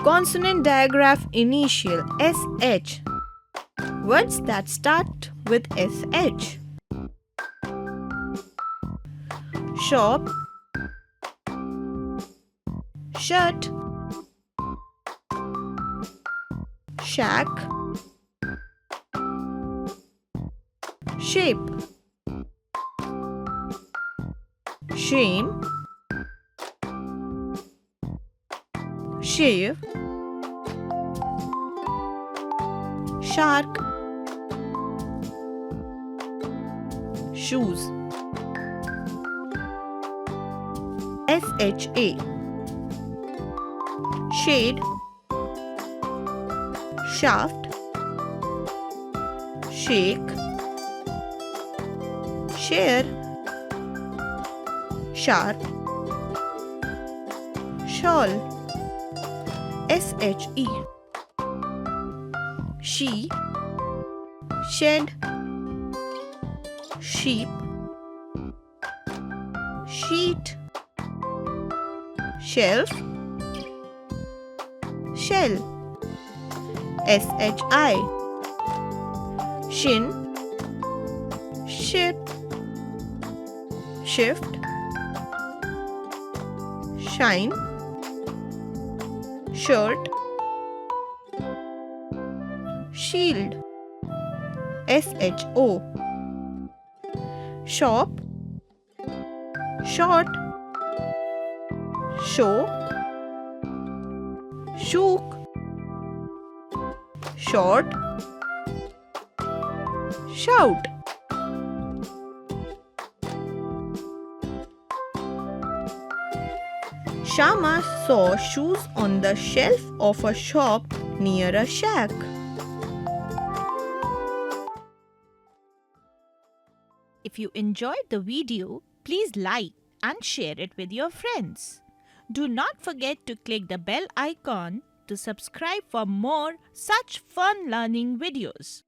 Consonant digraph initial SH. Words that start with SH. Shop, shirt, shack, shape, shame, shave, shark, shoes. SHA. Shade, shaft, shake, share, sharp, shawl. SHE. She, shed, sheep, sheet, shelf, shell. SHI. Shin, ship, shift, shine, shirt, shield. SHO. Shop, short, show, shook, short, shout. Shama saw shoes on the shelf of a shop near a shack. If you enjoyed the video, please like and share it with your friends. Do not forget to click the bell icon to subscribe for more such fun learning videos.